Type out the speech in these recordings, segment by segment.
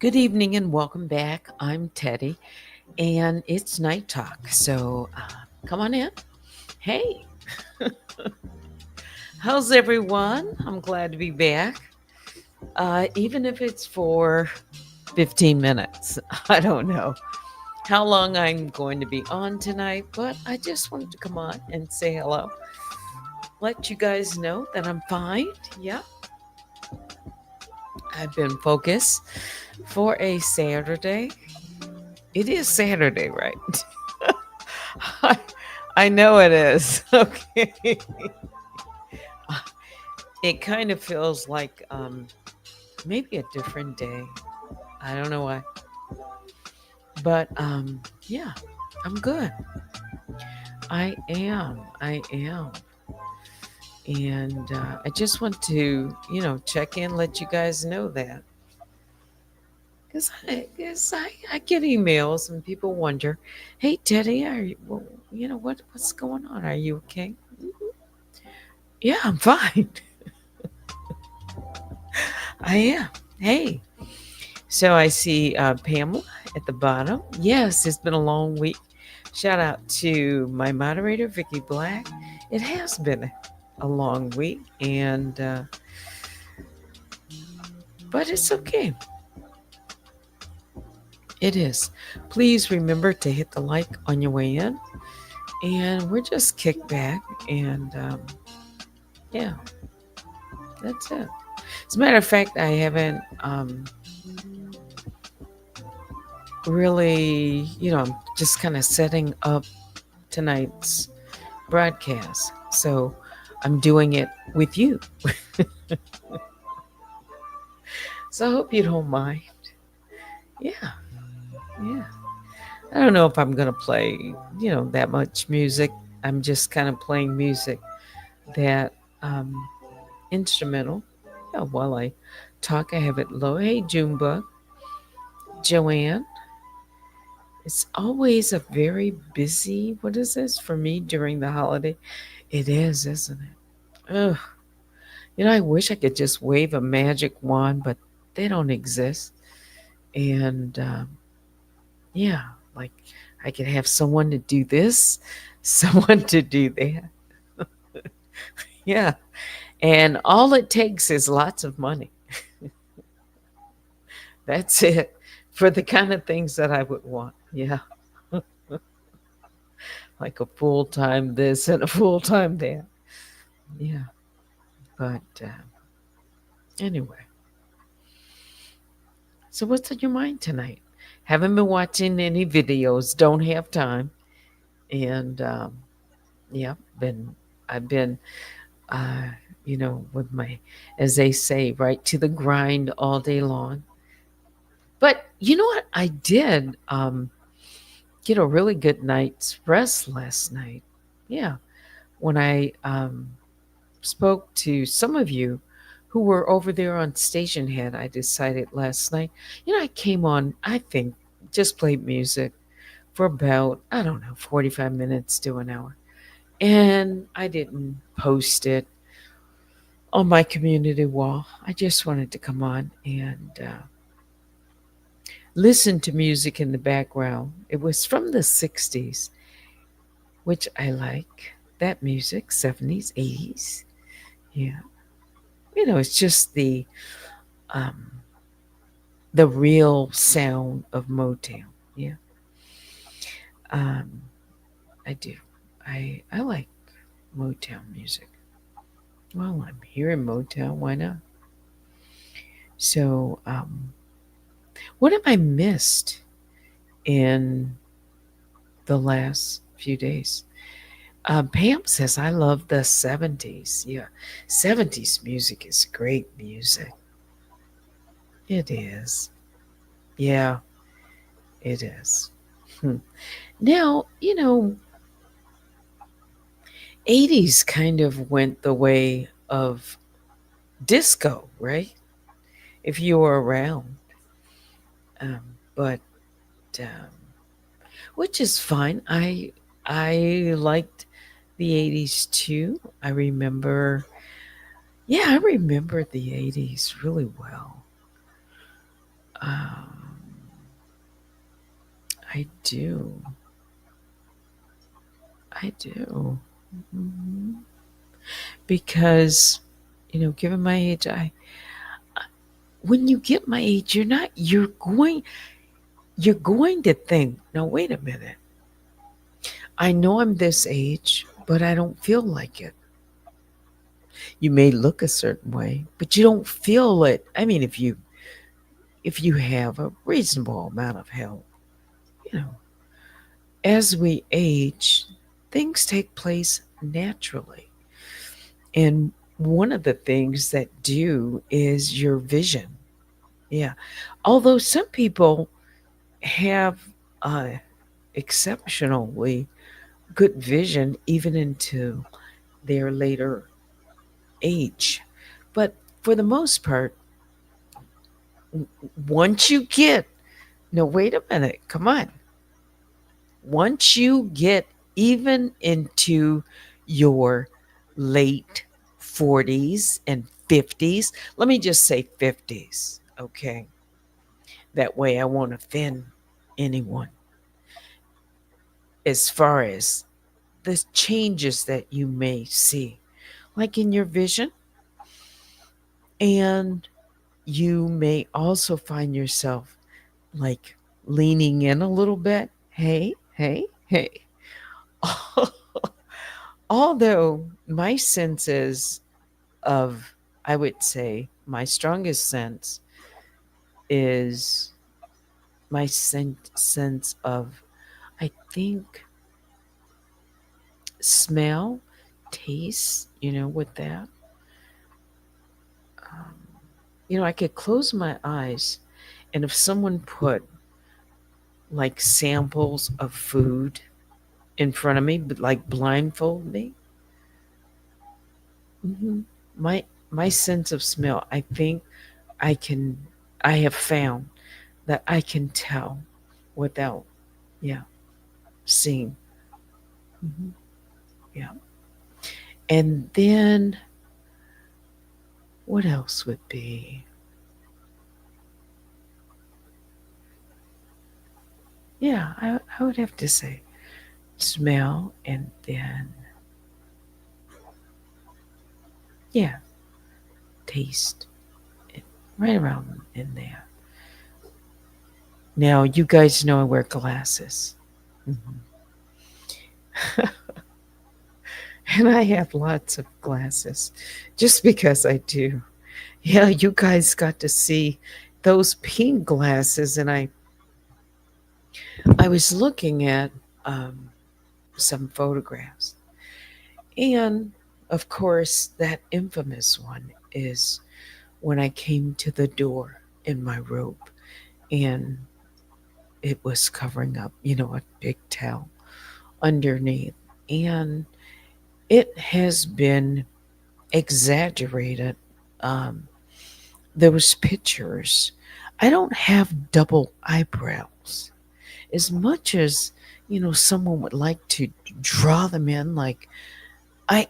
Good evening and welcome back. I'm Teddy, and it's Night Talk. So come on in. Hey, how's everyone? I'm glad to be back, even if it's for 15 minutes. I don't know how long I'm going to be on tonight, but I just wanted to come on and say hello. Let you guys know that I'm fine. Yeah, I've been focused for a Saturday. It is Saturday, right? I, I know it is. Okay. It kind of feels like maybe a different day. I don't know why. But yeah, I'm good. I am. I am. And I just want to, check in, let you guys know that. Because I get emails and people wonder, hey, Teddy, are you, well, what's going on? Are you okay? Yeah, I'm fine. I am. Hey, so I see Pamela at the bottom. Yes, it's been a long week. Shout out to my moderator, Vicky Black. It has been a long week, and but it's okay. It is. Please remember to hit the like on your way in, and we're just kicked back, and yeah, that's it. As a matter of fact, I haven't really, I'm just kind of setting up tonight's broadcast. So I'm doing it with you. So I hope you don't mind. Yeah, yeah. I don't know if I'm going to play, that much music. I'm just kind of playing music that instrumental. Yeah, while I talk, I have it low. Hey, Junebug, Joanne. It's always a very busy, what is this for me during the holiday? It is, isn't it? Ugh. I wish I could just wave a magic wand, but they don't exist. And yeah, like I could have someone to do this, someone to do that. Yeah. And all it takes is lots of money. That's it for the kind of things that I would want. Yeah. Like a full time this and a full time that. Yeah. But anyway, so what's on your mind tonight? Haven't been watching any videos, don't have time. And yeah, I've been uh, with my, as they say, right to the grind all day long. But you know what? I did get a really good night's rest last night. Yeah. When I spoke to some of you who were over there on Station Head, I decided last night, I came on, I think, just played music for about, I don't know, 45 minutes to an hour. And I didn't post it on my community wall. I just wanted to come on and listen to music in the background. It was from the 60s, which I like that music, 70s, 80s. Yeah. It's just um, the real sound of Motown. Yeah. Um, I do. I like Motown music. Well, I'm here in Motown. Why not? So, what have I missed in the last few days? Pam says, I love the 70s. Yeah, 70s music is great music. It is. Yeah, it is. Hmm. Now, 80s kind of went the way of disco, right? If you were around. But um, which is fine. I liked the 80s too. I remember the 80s really well. Um, I do. I do. Mhm. Because, given my age, when you get my age, you're going to think, now wait a minute. I know I'm this age, but I don't feel like it. You may look a certain way, but you don't feel it. I mean, if you have a reasonable amount of health, you know, as we age, things take place naturally. And one of the things that do is your vision. Yeah. Although some people have uh, exceptionally good vision even into their later age. But for the most part, once you get, no, wait a minute, come on. Once you get even into your late 40s and 50s, let me just say 50s, okay? That way I won't offend anyone. As far as the changes that you may see, like in your vision, and you may also find yourself like leaning in a little bit. Hey, hey, hey. Although my senses of, I would say, my strongest sense is my sense of, I think, smell, taste, with that. Um, I could close my eyes, and if someone put like samples of food in front of me, but like blindfold me, hmm my sense of smell, I think I can, I have found that I can tell without, yeah, seeing. hmm Yeah. And then what else would be? Yeah, I would have to say smell, and then, yeah, taste, it, right around in there. Now, you guys know I wear glasses. Mhm. And I have lots of glasses just because I do. Yeah, you guys got to see those pink glasses, and I was looking at um, some photographs. And of course, that infamous one is when I came to the door in my robe and it was covering up, a big towel underneath. And it has been exaggerated. Um, those pictures, I don't have double eyebrows. As much as, someone would like to draw them in, like, I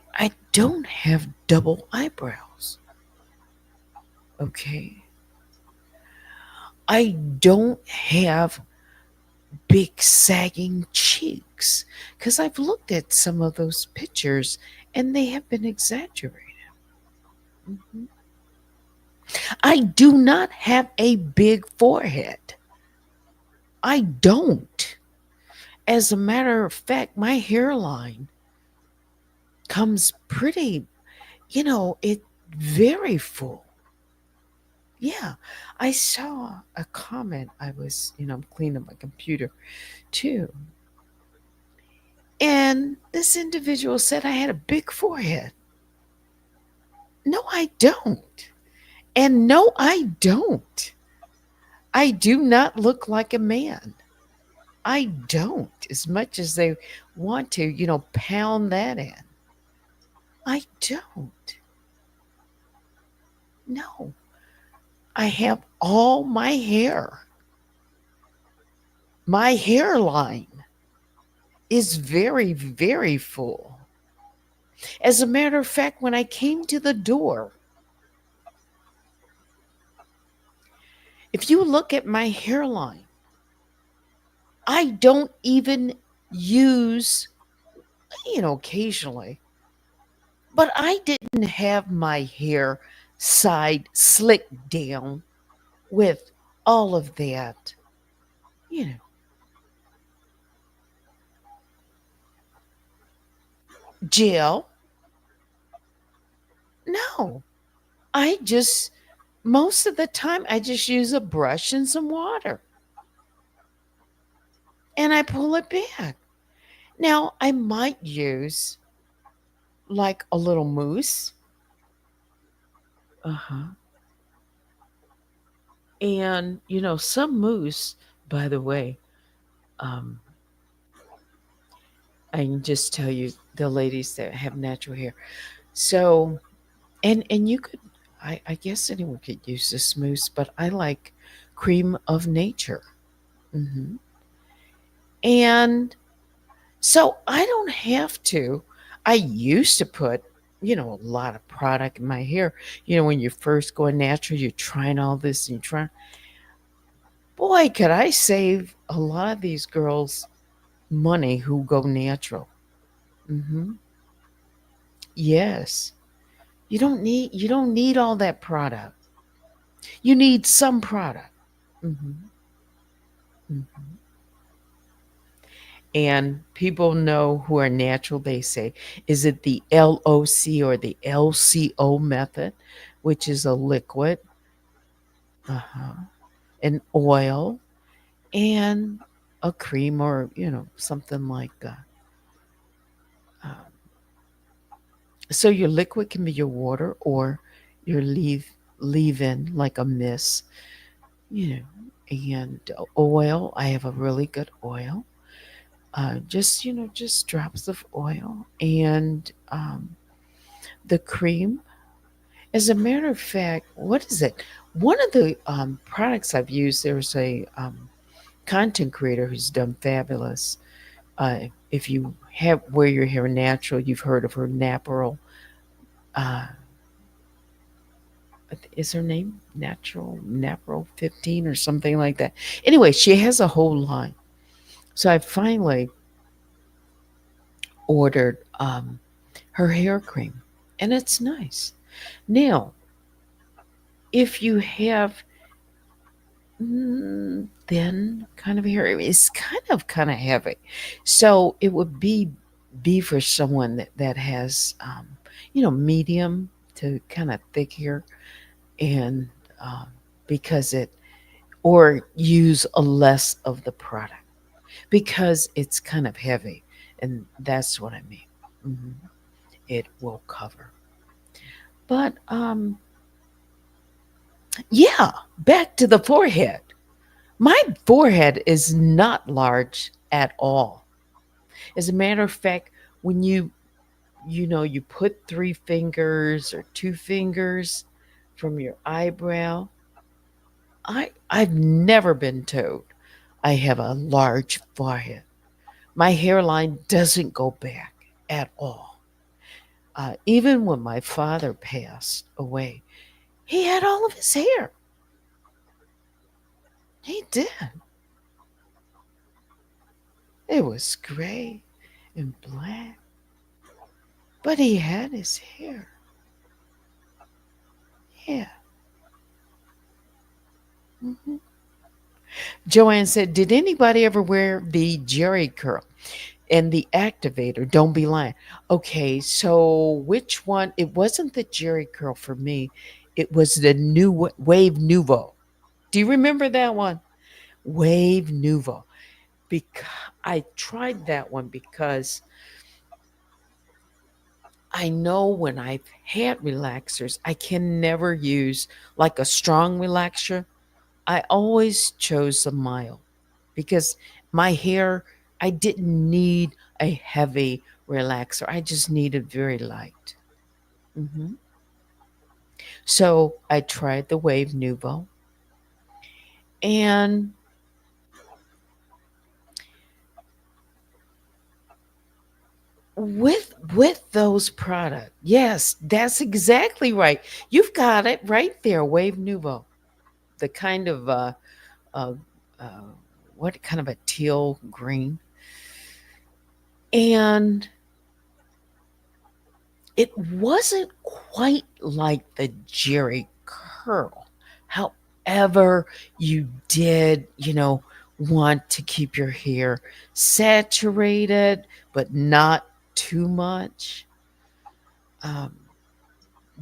don't have double eyebrows. Okay. I don't have big sagging cheeks because I've looked at some of those pictures and they have been exaggerated. Mhm. I do not have a big forehead. I don't. As a matter of fact, my hairline comes pretty, it very full. Yeah. I saw a comment. I was, I'm cleaning my computer too. And this individual said I had a big forehead. No, I don't. And no, I don't. I do not look like a man. I don't, as much as they want to, pound that in. I don't. No. I have all my hair. My hairline is very, very full. As a matter of fact, when I came to the door, If you look at my hairline, I don't even use, occasionally, but I didn't have my hair side slicked down with all of that, you know, gel. No, I just, most of the time, I just use a brush and some water and I pull it back. Now, I might use like a little mousse. Uh huh. And, some mousse, by the way, um, I can just tell you the ladies that have natural hair. So, and you could, I guess anyone could use this mousse, but I like cream of nature. Hmm. And so I don't have to. I used to put, a lot of product in my hair. When you're first going natural, you're trying all this and you're trying. Boy, could I save a lot of these girls money who go natural. Hmm. Yes. You don't need all that product. You need some product. Hmm. Hmm. And people know who are natural, they say, is it the LOC or the LCO method, which is a liquid, uh-huh, an oil, and a cream or, something like that. So your liquid can be your water or your leave in like a mist, you know, and oil. I have a really good oil. Just drops of oil and the cream. As a matter of fact, what is it? One of the products I've used, there's a content creator who's done fabulous. If you have wear your hair natural, you've heard of her Natural. Uh, is her name Natural 15 or something like that? Anyway, she has a whole line. So I finally ordered her hair cream, and it's nice. Now, if you have thin kind of hair, it's kind of heavy, so it would be for someone that has medium to kind of thick hair, and um, because it or use a less of the product because it's kind of heavy, and that's what I mean. Mhm. It will cover. But yeah, back to the forehead. My forehead is not large at all. As a matter of fact, when you put three fingers or two fingers from your eyebrow, I've never been told I have a large forehead. My hairline doesn't go back at all. Even when my father passed away, he had all of his hair. He did. It was gray and black, but he had his hair. Yeah. Hmm. Joanne said, "Did anybody ever wear the Jerry curl and the activator? Don't be lying." Okay, so which one? It wasn't the Jerry curl for me. It was the new Wave Nouveau. Do you remember that one? Wave Nouveau. Because I tried that one because I know when I've had relaxers, I can never use like a strong relaxer. I always chose a mild because my hair, I didn't need a heavy relaxer. I just needed very light. Hmm. So I tried the Wave Nouveau, and with those products, yes, that's exactly right. You've got it right there, Wave Nouveau. the kind of uh, uh, what kind of a teal green, and it wasn't quite like the Jerry curl. However, you did, want to keep your hair saturated, but not too much. Um,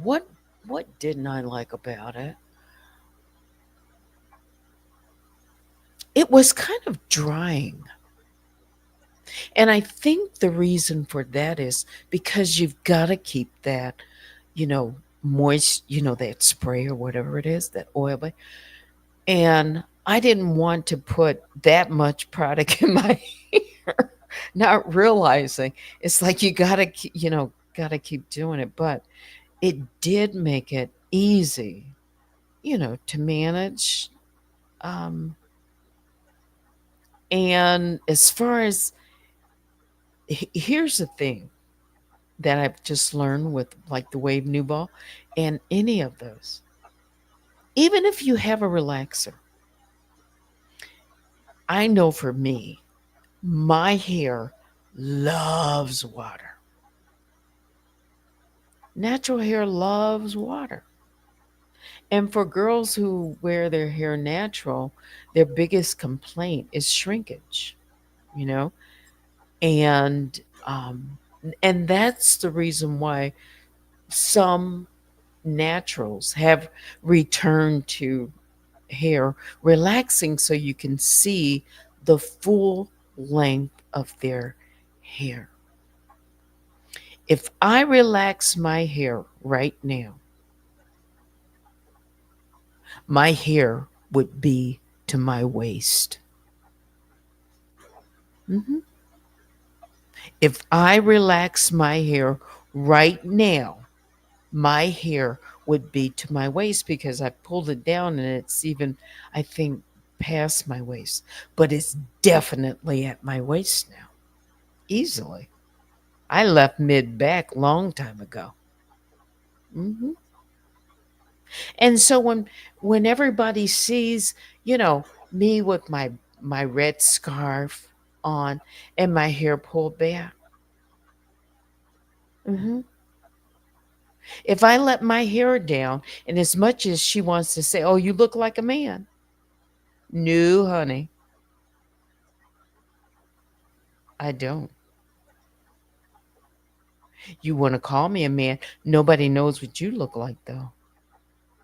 what what didn't I like about it? It was kind of drying. And I think the reason for that is because you've got to keep that, you know, moist, that spray or whatever it is, that oil. And I didn't want to put that much product in my hair, not realizing it's like you got to, got to keep doing it. But it did make it easy, to manage. Um, and as far as here's the thing that I've just learned with like the Wave New Ball and any of those. Even if you have a relaxer, I know for me, my hair loves water. Natural hair loves water. And for girls who wear their hair natural, their biggest complaint is shrinkage, you know? And and that's the reason why some naturals have returned to hair relaxing so you can see the full length of their hair. If I relax my hair right now, my hair would be to my waist. Mhm. If I relax my hair right now, my hair would be to my waist because I pulled it down and it's even, I think, past my waist. But it's definitely at my waist now, easily. I left mid back long time ago. Hmm. And so when everybody sees, me with my red scarf on and my hair pulled back, hmm if I let my hair down, and as much as she wants to say, "Oh, you look like a man," no, honey, I don't. You want to call me a man? Nobody knows what you look like, though.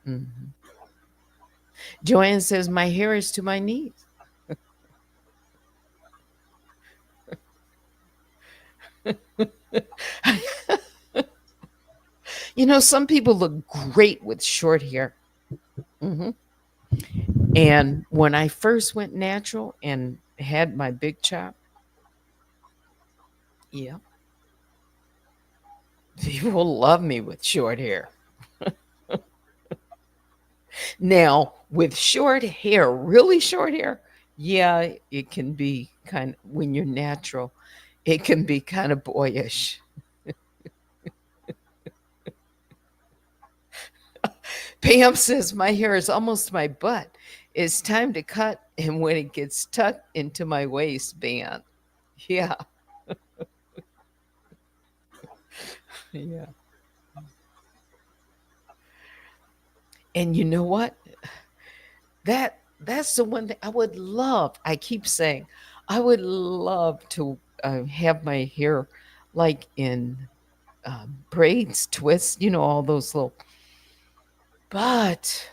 Hmm. Joanne says my hair is to my knees. Some people look great with short hair. Hmm. And when I first went natural and had my big chop, yeah, people love me with short hair. Now, with short hair, really short hair, yeah, it can be kind of, when you're natural, it can be kind of boyish. Pam says, my hair is almost my butt. It's time to cut. And when it gets tucked into my waistband. Yeah. Yeah. And you know what? That's the one thing I would love. I keep saying, I would love to have my hair like in braids, twists, all those little. But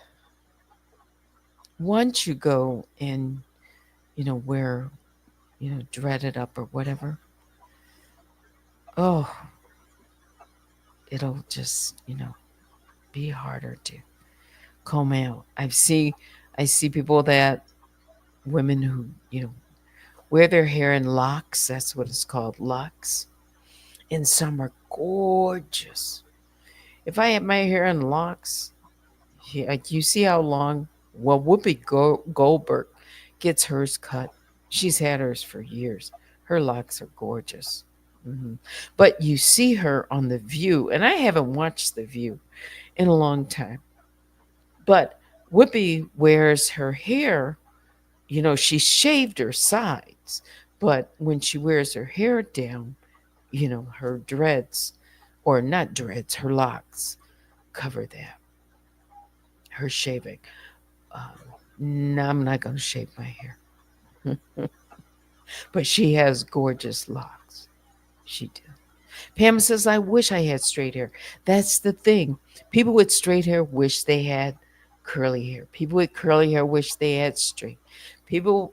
once you go and wear dread it up or whatever, oh, it'll just be harder to comb out. I see people that women who wear their hair in locks. That's what it's called, locks. And some are gorgeous. If I had my hair in locks, yeah, like you see how long. Well, Whoopi Goldberg gets hers cut. She's had hers for years. Her locks are gorgeous. Hmm. But you see her on The View, and I haven't watched The View in a long time. But Whoopi wears her hair, she shaved her sides, but when she wears her hair down, her dreads, or not dreads, her locks cover that, her shaving. No, I'm not going to shave my hair. But she has gorgeous locks. She did. Pam says, I wish I had straight hair. That's the thing. People with straight hair wish they had curly hair. People with curly hair wish they had straight. People,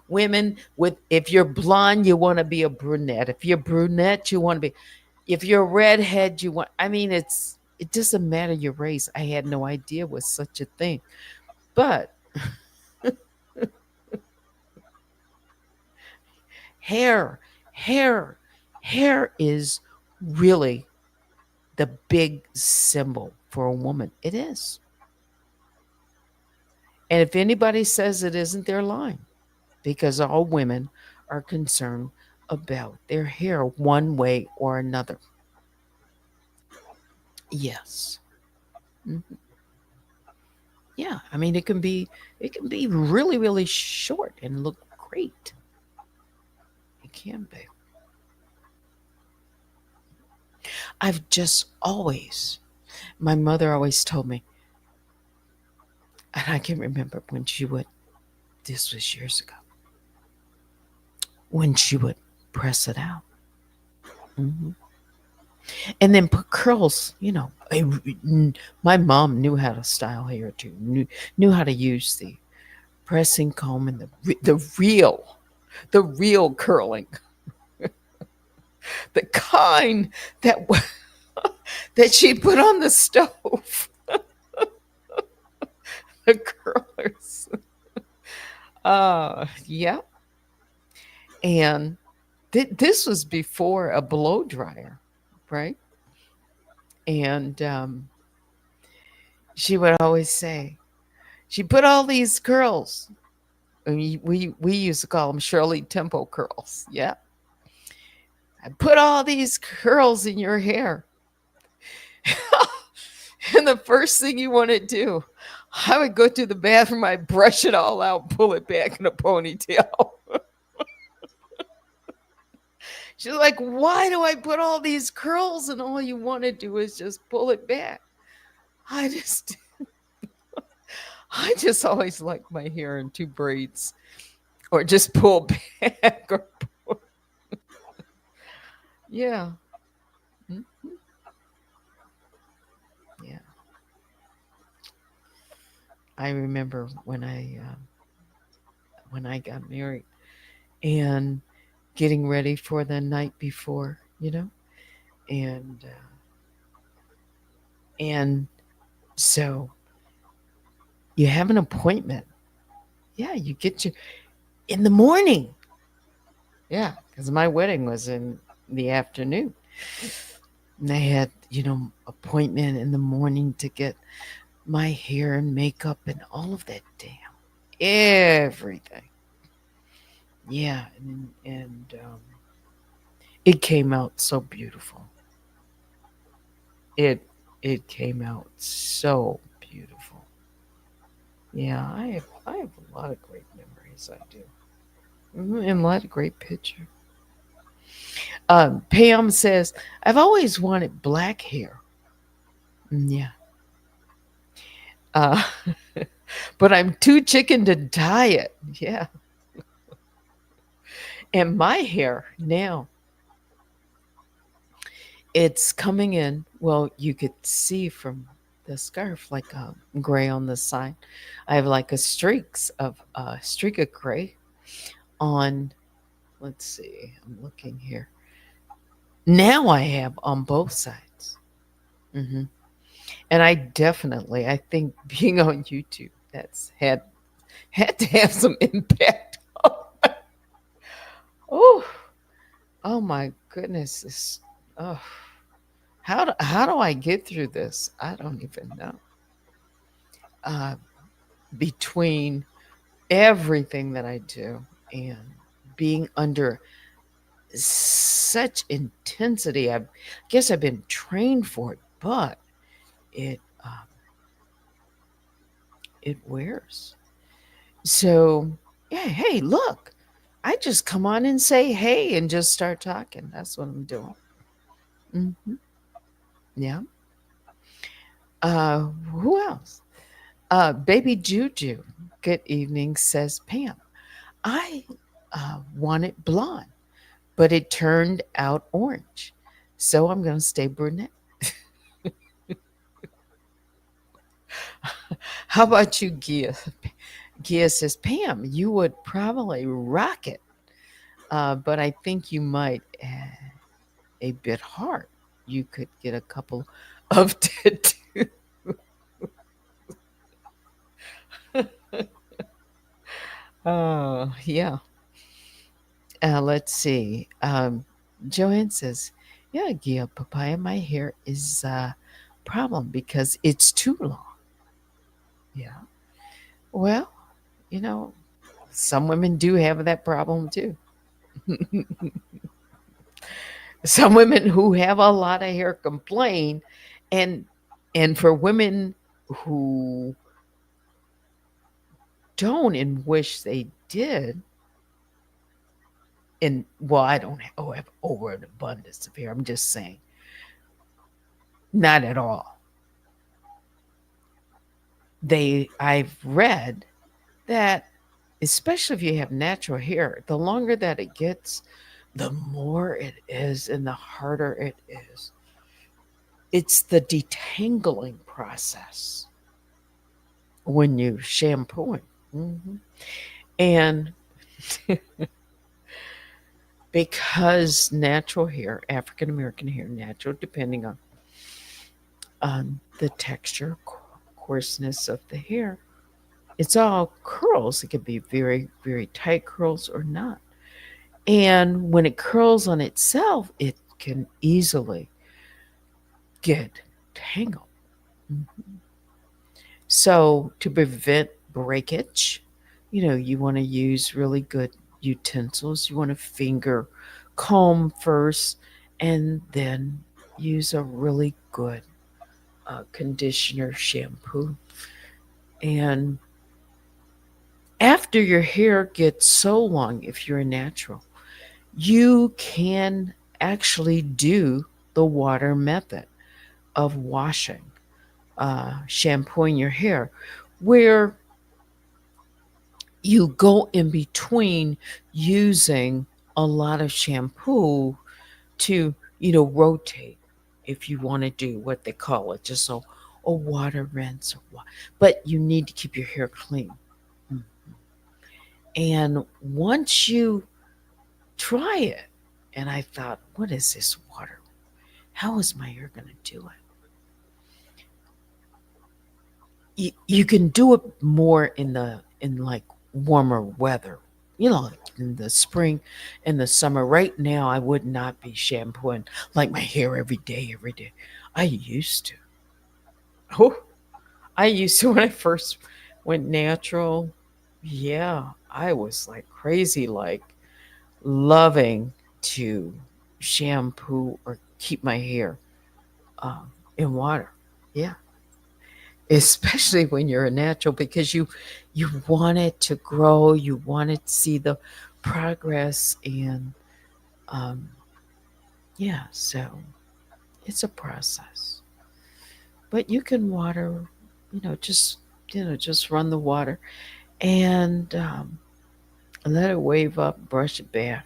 women with, if you're blonde, you want to be a brunette. If you're brunette, you want to be, if you're a redhead, you want, it doesn't matter your race. I had no idea was such a thing. But hair, hair, hair is really the big symbol for a woman. It is. And if anybody says it isn't, they're lying, because all women are concerned about their hair one way or another. Yes. Mhm. Yeah. I mean, it can be really, really short and look great. It can be. I've just always, my mother always told me, and I can remember when she would, this was years ago, when she would press it out. Mhm. And then put curls. My mom knew how to style hair too. Knew how to use the pressing comb and the real curling, the kind that she put on the stove. The curlers. Yeah. And this was before a blow dryer, right? And she would always say, she put all these curls. We used to call them Shirley Temple curls. Yeah. I put all these curls in your hair. And the first thing you want to do, I would go to the bathroom, I'd brush it all out, pull it back in a ponytail. She's like, why do I put all these curls and all you want to do is just pull it back? I just I just always like my hair in two braids, or just pull back, or yeah. Mm, yeah. I remember when I got married and getting ready for the night before, and so you have an appointment. Yeah, you get your in the morning. Yeah, because my wedding was in the afternoon. And I had, appointment in the morning to get my hair and makeup and all of that damn everything. Yeah, and it came out so beautiful. It it came out so beautiful. Yeah, I have a lot of great memories. I do. And a lot of great picture. Pam says, I've always wanted black hair. Yeah. Uh, but I'm too chicken to dye it. Yeah. And my hair now, it's coming in. Well, you could see from the scarf like a gray on the side. I have like a streak of gray on. Let's see. I'm looking here. Now I have on both sides. Hmm. And I think being on YouTube, that's had to have some impact. Oh, oh my goodness! Oh, how do I get through this? I don't even know. Uh, Between everything that I do and being under such intensity, I guess I've been trained for it, but it it wears. So, yeah, hey, look, I just come on and say hey and just start talking. That's what I'm doing. Hmm. Yeah. Who else? Baby Juju, good evening, says Pam. I want it blonde, but it turned out orange. So I'm going to stay brunette. How about you, Gia? Gia says, Pam, you would probably rock it, but I think you might a bit hard. You could get a couple of tattoos. Oh, yeah. Let's see. Joanne says, yeah, Gia, papaya, my hair is a problem because it's too long. Yeah. Well, you know, some women do have that problem too. Some women who have a lot of hair complain, and for women who don't and wish they did, and well, I don't have over an abundance of hair. I'm just saying, not at all. I've read that, especially if you have natural hair, the longer that it gets, the more it is and the harder it is. It's the detangling process when you shampooing. Hmm. And because natural hair, African American hair, natural depending on the texture, coarseness of the hair, it's all curls. It could be very, very tight curls or not. And when it curls on itself, it can easily get tangled. Mhm. So, to prevent breakage, you want to use really good utensils. You want to finger comb first and then use a really good conditioner shampoo. And after your hair gets so long, if you're a natural, you can actually do the water method of washing, shampooing your hair, where you go in between using a lot of shampoo to, rotate if you want to do what they call it, just a water rinse. But you need to keep your hair clean. Mm. And once you try it, and I thought, what is this water? How is my hair going to do it? You can do it more in like warmer weather, like in the spring and the summer. Right now I would not be shampooing like my hair every day. I used to. Oh, I used to when I first went natural. Yeah, I was like crazy, like loving to shampoo or keep my hair in water. Yeah, especially when you're a natural, because you want it to grow, you want to see the progress. And um yeah, so it's a process, but you can water, just just run the water and let it wave up, brush it back,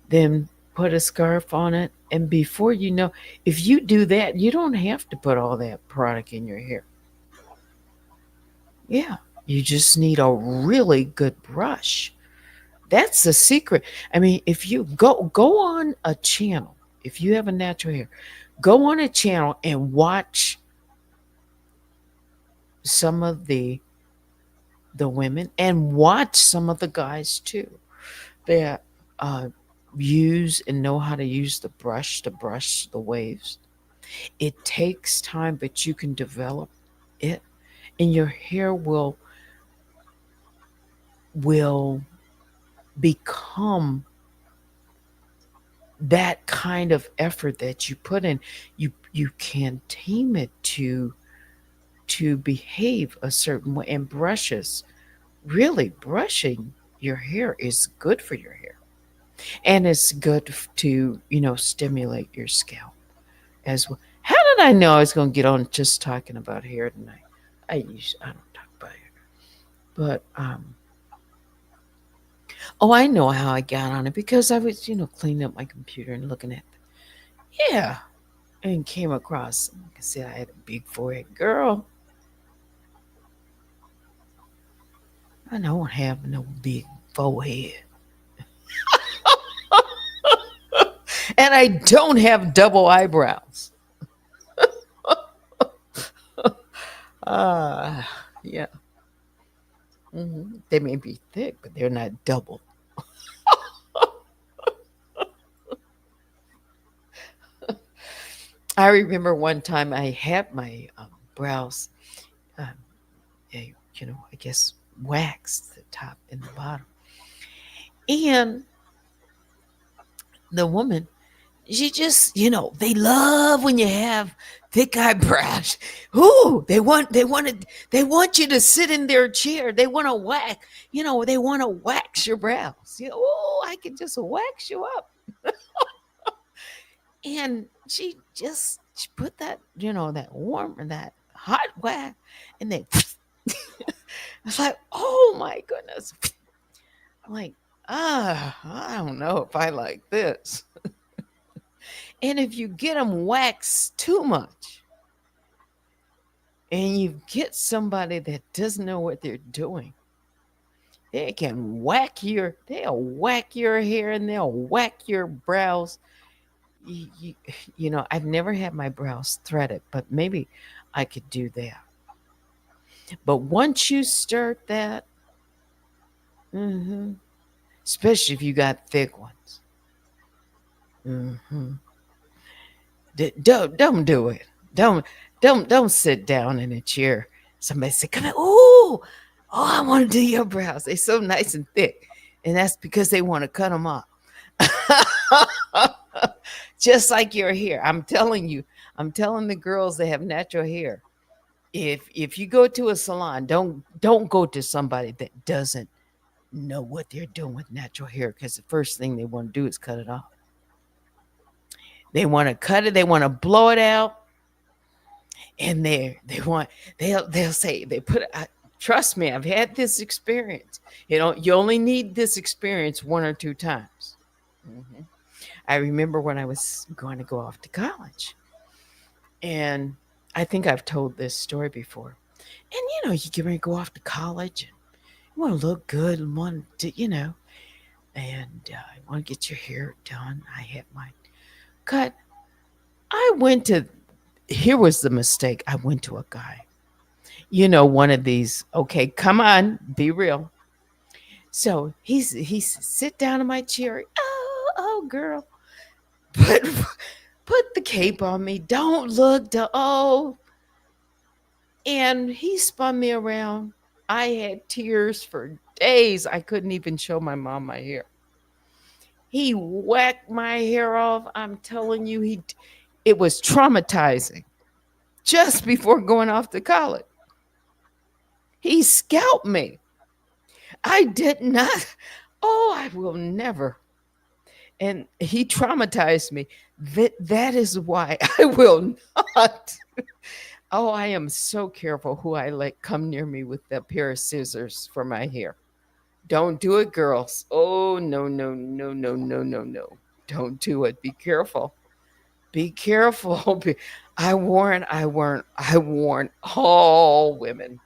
then put a scarf on it, and before you know, if you do that, you don't have to put all that product in your hair. Yeah, you just need a really good brush. That's the secret. I mean, if you go on a channel, if you have a natural hair, go on a channel and watch some of the women, and watch some of the guys too, that uh, use and know how to use the brush to brush the waves. It takes time, but you can develop it, and your hair will become that kind of effort that you put in. You can tame it to to behave a certain way, and brushes, really brushing your hair is good for your hair, and it's good to stimulate your scalp as well. How did I know I was going to get on just talking about hair tonight? I don't talk about hair, but oh, I know how I got on it, because I was cleaning up my computer and looking at yeah, and came across. Like I said, I had a big forehead, girl. I don't have no big forehead, and I don't have double eyebrows. Uh, yeah. They may be thick, but they're not double. I remember one time I had my brows, um, I guess, waxed the top and the bottom. And the woman, she just, they love when you have thick eyebrows. Ooh, they want you to sit in their chair. They want to whack, they want to wax your brows. Oh, I can just wax you up. And she put that, that warm and that hot wax, and then it's like, oh my goodness. I'm like, I don't know if I like this. And if you get them waxed too much, and you get somebody that doesn't know what they're doing, they'll whack your hair, and they'll whack your brows. you, you, I've never had my brows threaded, but maybe I could do that. But once you start that, hmm especially if you got thick ones, hmm don't do it. Don't sit down in a chair. Somebody say, "Come on, I want to do your brows. They're so nice and thick," and that's because they want to cut them off. Just like your hair. I'm telling you, I'm telling the girls that have natural hair. If you go to a salon, don't go to somebody that doesn't know what they're doing with natural hair, because the first thing they want to do is cut it off. They want to cut it, they want to blow it out, and they'll say they put it. Trust me, I've had this experience. You only need this experience one or two times. hmm I remember when I was going to go off to college, and I think I've told this story before. And you get ready to go off to college, and you want to look good, and want to, and you want to get your hair done. I had mine cut. I went to. Here was the mistake. I went to a guy. One of these. Okay, come on, be real. So he's sit down in my chair. Oh, girl, put put the cape on me. Don't look. And he spun me around. I had tears for days. I couldn't even show my mom my hair. He whacked my hair off. I'm telling you, it was traumatizing. Just before going off to college, he scalped me. I did not. Oh, I will never. And he traumatized me. That is why I will not. Oh, I am so careful who I let come near me with that pair of scissors for my hair. Don't do it, girls. Oh, no, no, no, no, no, no, no. Don't do it. Be careful. Be careful. I warn all women.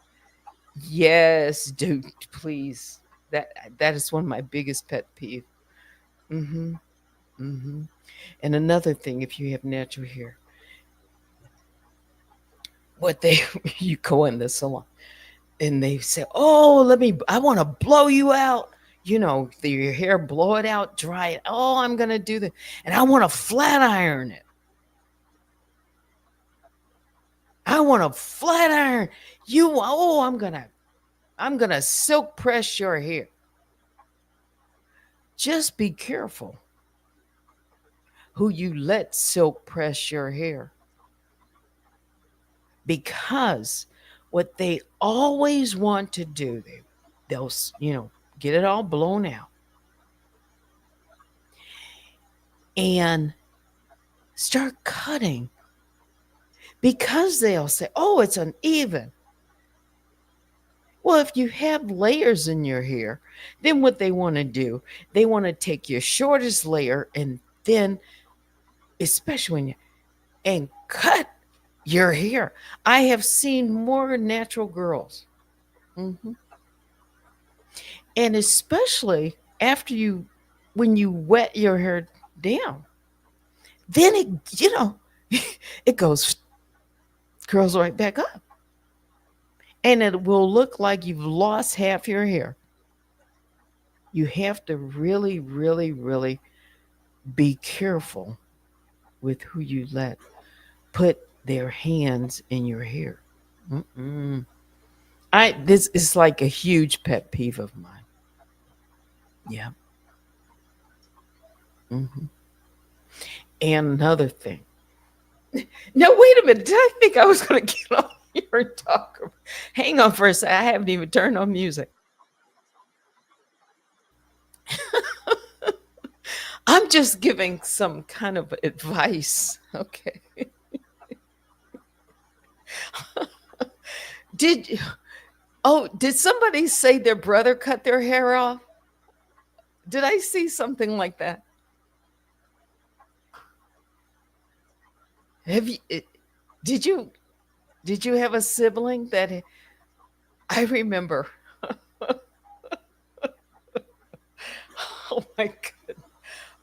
Yes, do please. That is one of my biggest pet peeve. Mm-hmm. Mm-hmm. And another thing, if you have natural hair, what they you go in the salon and they say, "Oh, I want to blow you out." Your hair, blow it out, dry it. Oh, I'm gonna do that, and I want to flat iron it. I want to flat iron you. Oh, I'm gonna silk press your hair. Just be careful who you let silk press your hair, because what they always want to do, they'll get it all blown out and start cutting because they'll say, "Oh, it's uneven." Well, if you have layers in your hair, then what they want to do, they want to take your shortest layer and then, especially when you, and cut your hair. I have seen more natural girls. Mhm. And especially after when you wet your hair down, then it goes, curls right back up. And it will look like you've lost half your hair. You have to really, really, really be careful with who you let put their hands in your hair. Mm-mm. This is like a huge pet peeve of mine. Yeah. Hmm. And another thing. No, wait a minute. Did I think I was going to get on here and talk? Hang on for a second. I haven't even turned on music. I'm just giving some kind of advice. Okay. Did did somebody say their brother cut their hair off? Did I see something like that? Have you did you did you have a sibling that I remember? Oh my god.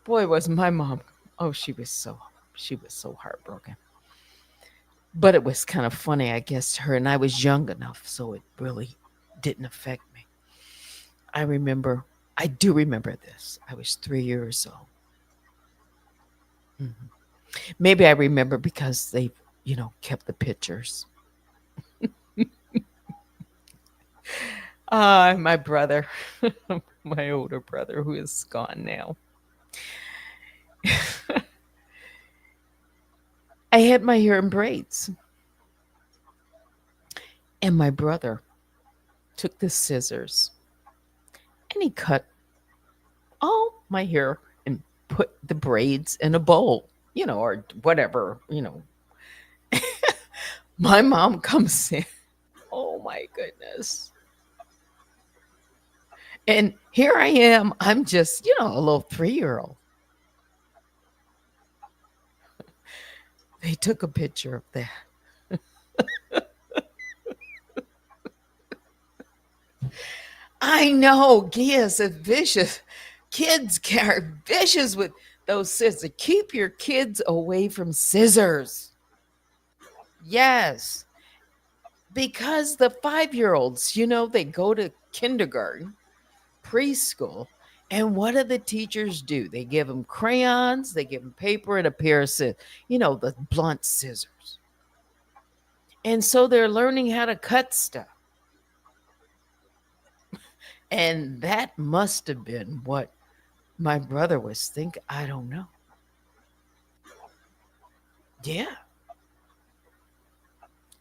Boy, was my mom. Oh, she was so heartbroken. But it was kind of funny, I guess, to her, and I was young enough, so it really didn't affect me. I remember, I do remember this. I was 3 years old. Mhm. Maybe I remember because they, kept the pictures. My brother, my older brother, who is gone now. I had my hair in braids, and my brother took the scissors and he cut all my hair and put the braids in a bowl, or whatever. My mom comes in. Oh my goodness. And here I am. I'm just, a little 3-year old. They took a picture of that. I know, yes, it's vicious. Kids are vicious with those scissors. Keep your kids away from scissors. Yes, because the 5-year-olds, they go to kindergarten, preschool, and what do the teachers do? They give them crayons, they give them paper, and a pair of scissors, the blunt scissors. And so they're learning how to cut stuff. And that must have been what my brother was thinking. I don't know. Yeah.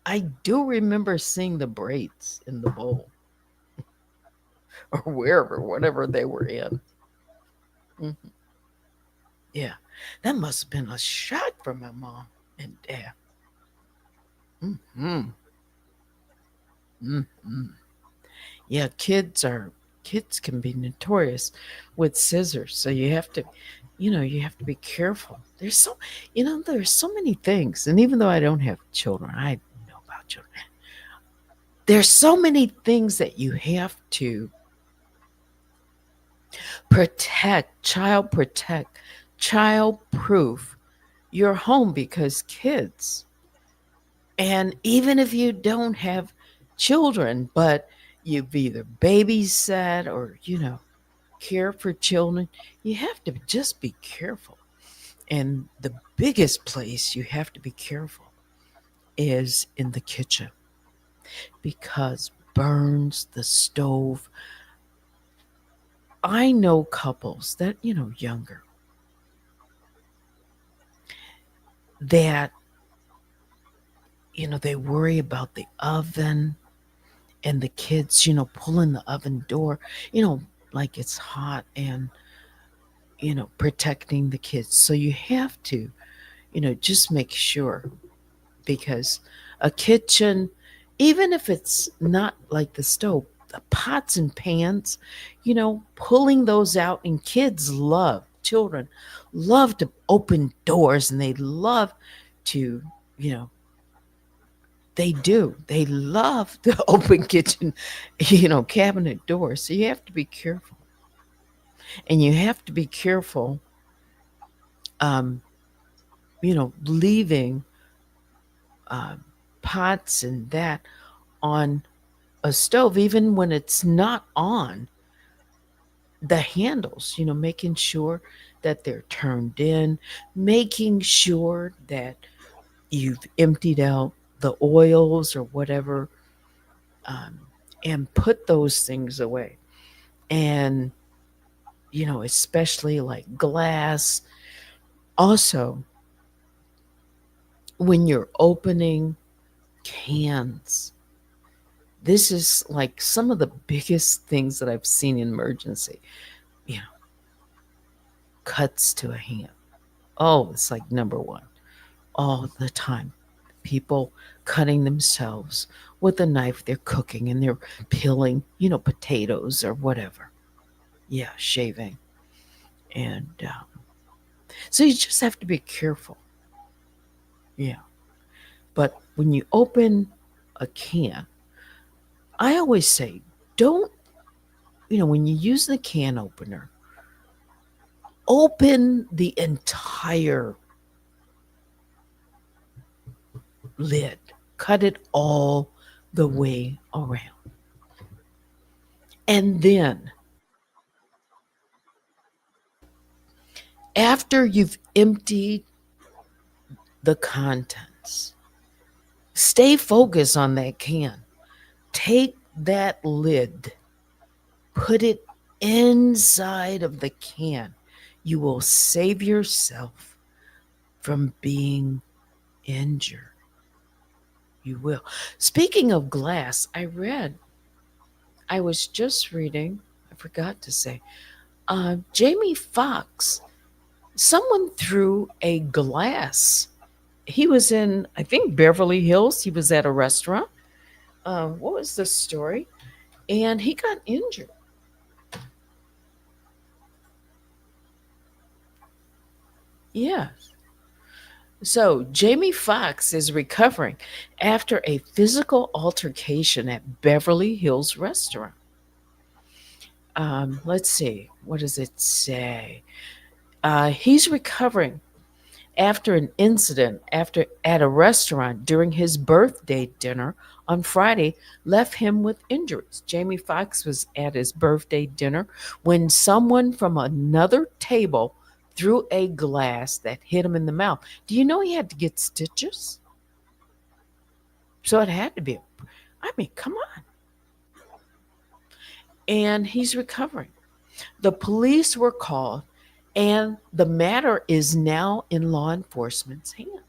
I do remember seeing the braids in the bowl or wherever, whatever they were in. Mhm. Yeah. That must have been a shock for my mom and dad. Hmm. Hmm. Yeah, kids can be notorious with scissors. So you have to be careful. There's so many things. And even though I don't have children, I know about children. There's so many things that you have to protect, child proof your home because kids, and even if you don't have children, but you've either babysat or, care for children, you have to just be careful. And the biggest place you have to be careful is in the kitchen because burns, the stove. I know couples that, younger, that they worry about the oven and the kids, pulling the oven door, you know, like it's hot and, protecting the kids. So you have to, just make sure because a kitchen, even if it's not like the stove, the pots and pans, pulling those out, and children love to open doors and they love to, you know, they do. They love the open kitchen, cabinet doors. So you have to be careful. And you have to be careful, um, leaving uh, pots and that on a stove, even when it's not on the handles, making sure that they're turned in, making sure that you've emptied out the oils or whatever, um, and put those things away. And, especially like glass. Also, when you're opening cans, this is like some of the biggest things that I've seen in emergency. You know, cuts to a hand. Oh, it's like number one all the time. People cutting themselves with a knife. They're cooking and they're peeling, potatoes or whatever. Yeah, shaving. And so you just have to be careful. Yeah. But when you open a can, I always say, don't, when you use the can opener, open the entire lid, cut it all the way around. And then, after you've emptied the contents, stay focused on that can. Take that lid, put it inside of the can. You will save yourself from being injured. You will. Speaking of glass, I was just reading, I forgot to say, Jamie Foxx, someone threw a glass. He was in, I think, Beverly Hills. He was at a restaurant. What was the story? And he got injured. Yes. So Jamie Foxx is recovering after a physical altercation at Beverly Hills restaurant. Let's see, what does it say? He's recovering after an incident after at a restaurant during his birthday dinner on Friday left him with injuries. Jamie Foxx was at his birthday dinner when someone from another table threw a glass that hit him in the mouth. Do you know he had to get stitches? So it had to be. I mean, come on. And he's recovering. The police were called, and the matter is now in law enforcement's hands.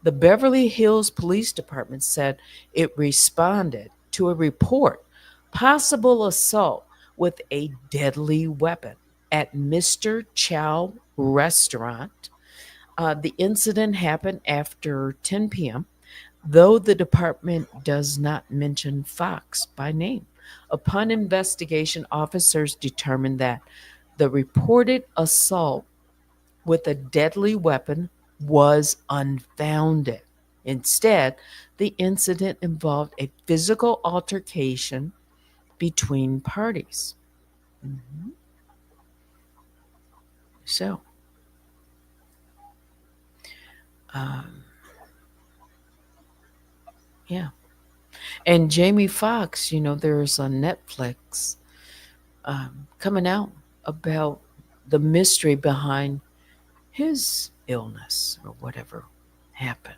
The Beverly Hills Police Department said it responded to a report possible assault with a deadly weapon at Mr. Chow restaurant. The incident happened after 10 p.m., though the department does not mention Fox by name. Upon investigation, officers determined that the reported assault with a deadly weapon was unfounded. Instead, the incident involved a physical altercation between parties. Mhm. So, um, yeah. And Jamie Foxx, there's on Netflix coming out about the mystery behind his illness or whatever happened.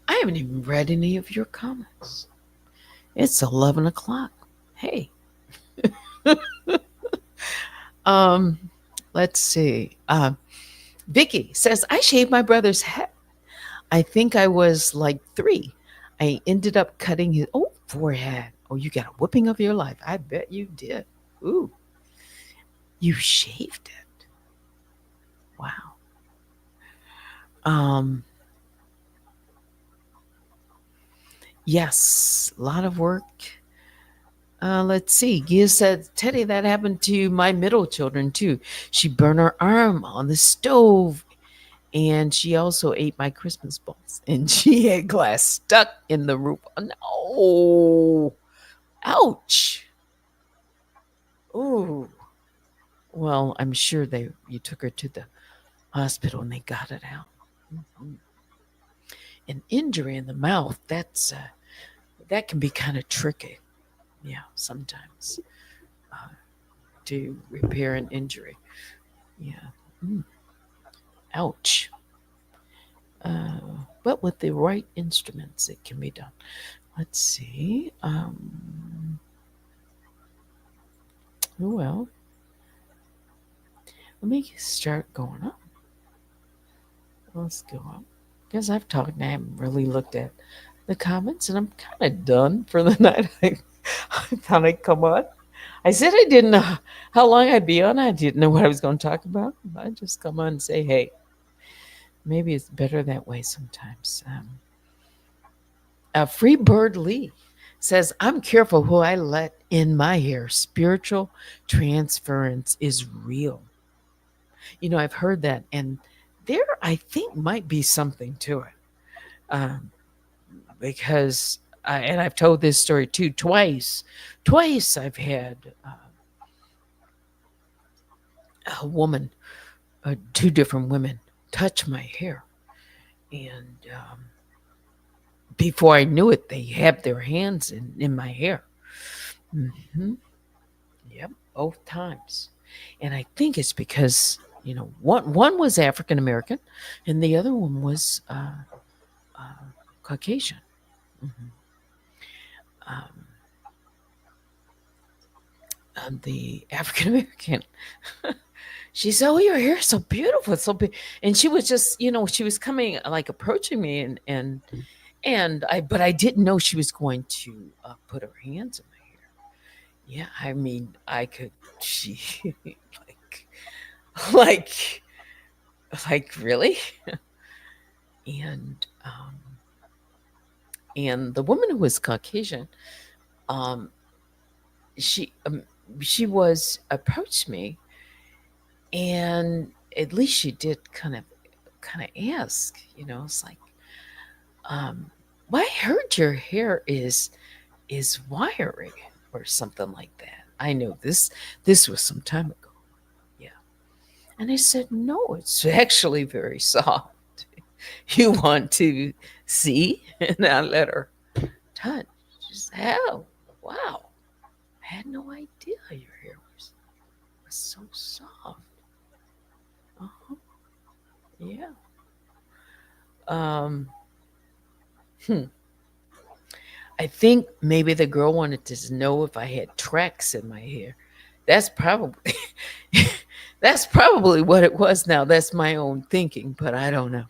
I haven't even read any of your comments. It's 11 o'clock. Hey, um, let's see. Vicky says, I shaved my brother's head. I think I was like 3. I ended up cutting his forehead. Oh, you got a whooping of your life. I bet you did. Ooh, you shaved it. Wow. Um, yes, a lot of work. Let's see. Gia said, Teddy, that happened to my middle children too. She burned her arm on the stove, and she also ate my Christmas balls, and she had glass stuck in the roof. Oh, no. Ouch. Ooh. Well, I'm sure you took her to the hospital and they got it out. Mhm. An injury in the mouth, that can be kind of tricky. Yeah, sometimes uh, to repair an injury. Yeah. Mm, ouch. But with the right instruments, it can be done. Let's see. Well, let me start going up. Let's go up. Because I've talked and I haven't really looked at the comments, and I'm kind of done for the night. I thought I'd come on. I said I didn't know how long I'd be on. I didn't know what I was going to talk about. I just come on and say, hey, maybe it's better that way sometimes. Free Bird Lee says, I'm careful who I let in my hair. Spiritual transference is real. I've heard that, and there, I think, might be something to it. Um, because, and I've told this story too twice. Twice I've had a woman, 2 different women, touch my hair. And before I knew it, they had their hands in my hair. Hmm. Yep, both times. And I think it's because one was African American, and the other one was uh, Caucasian. Hmm. Um, the African American, she said, "Oh, your hair is so beautiful, it's so big," and she was just, she was coming, like approaching me, and but I didn't know she was going to put her hands in my hair. Yeah, I mean, I could, she, like, like, really, and and the woman who was Caucasian, um, she um, she was approached me, and at least she did kind of ask, it's like, um, well, I heard your hair is wiry or something like that. I know this was some time ago. Yeah. And I said, no, it's actually very soft. You want to see? And I let her touch. She said, oh, wow. I had no idea your hair was so soft. Uh-huh. Yeah. Um, hmm. I think maybe the girl wanted to know if I had tracks in my hair. That's probably that's probably what it was. Now that's my own thinking, but I don't know.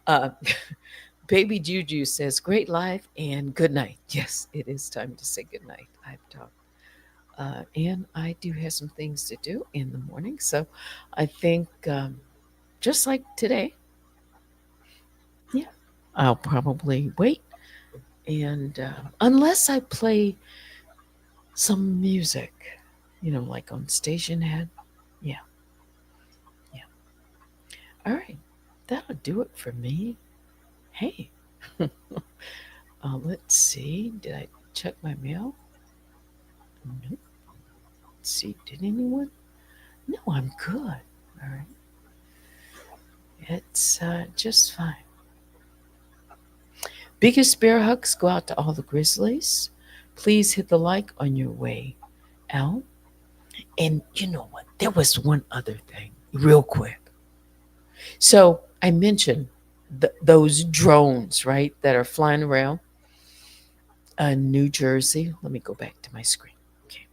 Uh, Baby Juju says, "Great life and good night." Yes, it is time to say good night. I've talked, and I do have some things to do in the morning, so I think just like today, yeah, I'll probably wait, and unless I play some music, like on station head. Yeah, yeah. All right, that'll do it for me. Hey, let's see. Did I check my mail? Nope. Let's see. Did anyone? No, I'm good. All right. It's just fine. Biggest bear hugs go out to all the Grizzlies. Please hit the like on your way out. And you know what? There was one other thing, real quick. So I mentioned those drones, right, that are flying around New Jersey. Let me go back to my screen. Okay.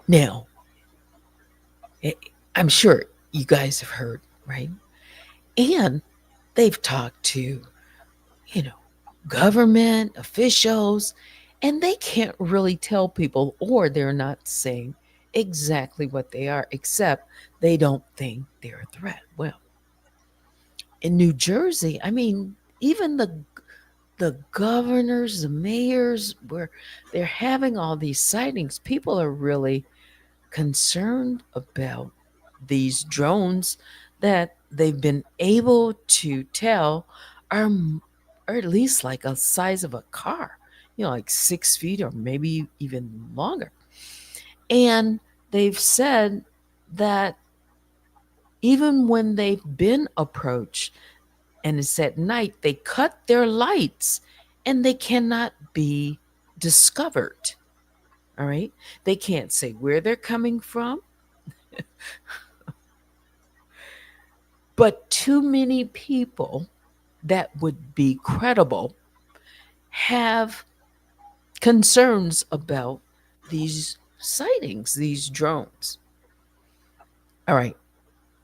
Now, I'm sure you guys have heard, right? And they've talked to, you know, government officials, and they can't really tell people, or they're not saying exactly what they are, except they don't think they're a threat. Well, in New Jersey, I mean, even the governors, the mayors, where they're having all these sightings, people are really concerned about these drones that they've been able to tell are, are at least like a size of a car, like 6 feet or maybe even longer. And they've said that even when they've been approached and it's at night, they cut their lights and they cannot be discovered. All right. They can't say where they're coming from, but too many people that would be credible have concerns about these sightings, these drones. All right.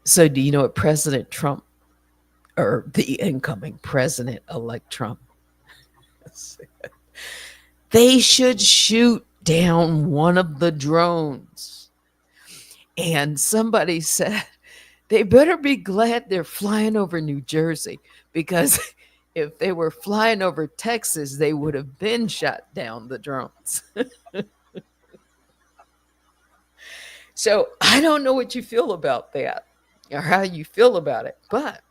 So, do you know what President Trump, or the incoming President elect Trump, they should shoot down one of the drones? And somebody said they better be glad they're flying over New Jersey, because if they were flying over Texas, they would have been shot down, the drones. So I don't know what you feel about that or how you feel about it, but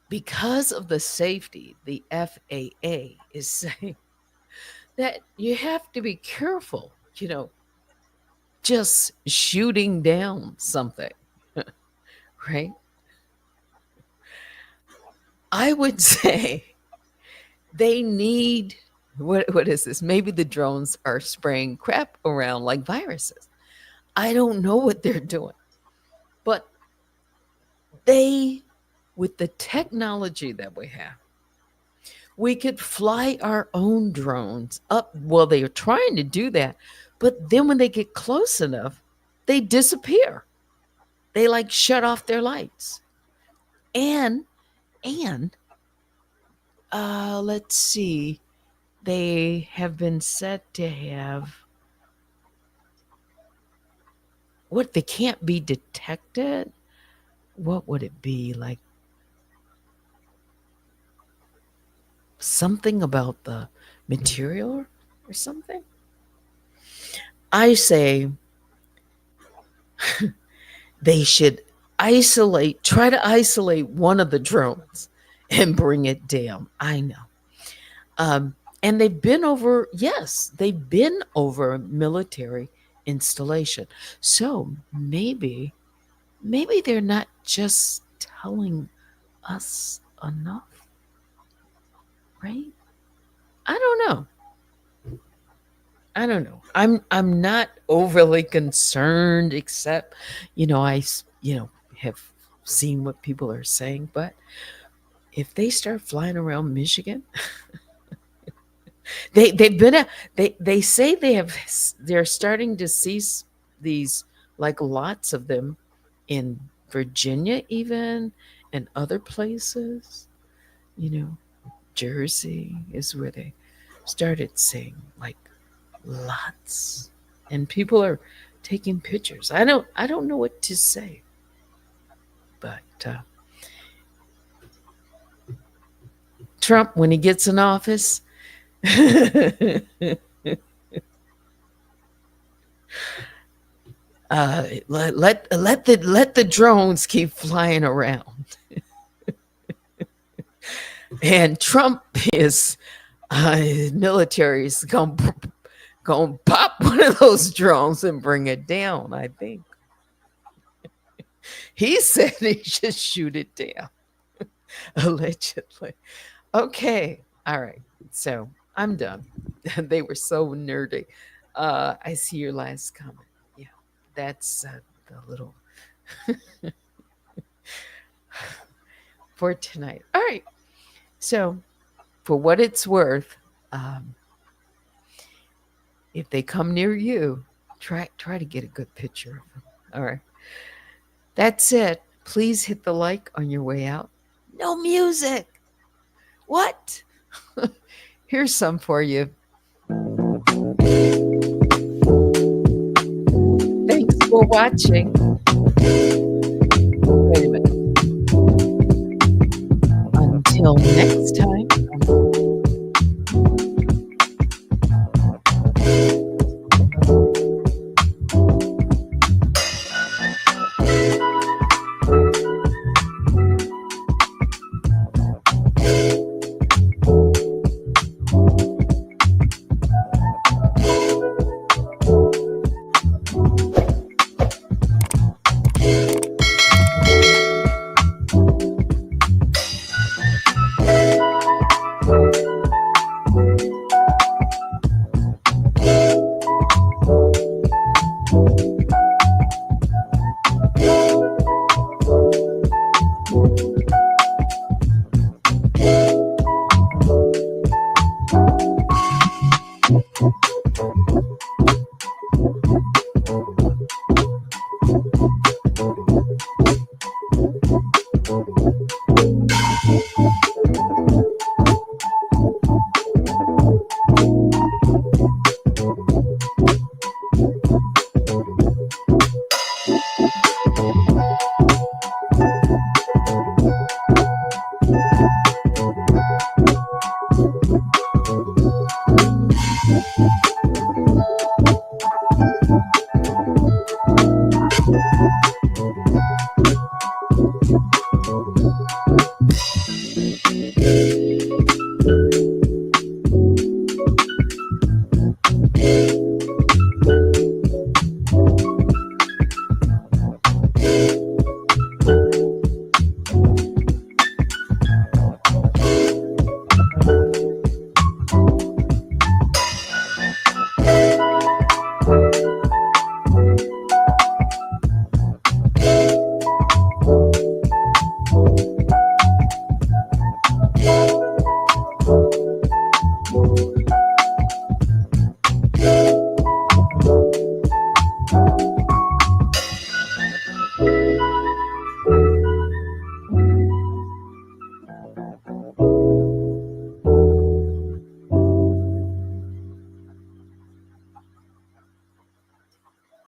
because of the safety, the FAA is saying that you have to be careful, just shooting down something, right? I would say they need, what is this? Maybe the drones are spraying crap around like viruses. I don't know what they're doing. But they, with the technology that we have, we could fly our own drones up. Well, they are trying to do that, but then when they get close enough, they disappear. They like shut off their lights. And let's see, they have been said to have, what, they can't be detected. What would it be, like something about the material or something? I say they should try to isolate one of the drones and bring it down. I know. And they've been over a military installation. So maybe they're not just telling us enough, right? I don't know. I don't know. I'm not overly concerned, except, have seen what people are saying. But if they start flying around Michigan, they've been they say they're starting to see these, like, lots of them in Virginia, even, and other places. You know, Jersey is where they started seeing, like, lots, and people are taking pictures. I don't know what to say, but Trump, when he gets in office, let the drones keep flying around, and Trump is, military is gonna pop one of those drones and bring it down. I think he said he should shoot it down, allegedly. Okay, all right. So I'm done. They were so nerdy. I see your last comment. Yeah, that's the little for tonight. All right. So, for what it's worth, um, if they come near you, Try to get a good picture of him. All right. That's it. Please hit the like on your way out. No music. What? Here's some for you. Thanks for watching. Wait a minute. Until next time.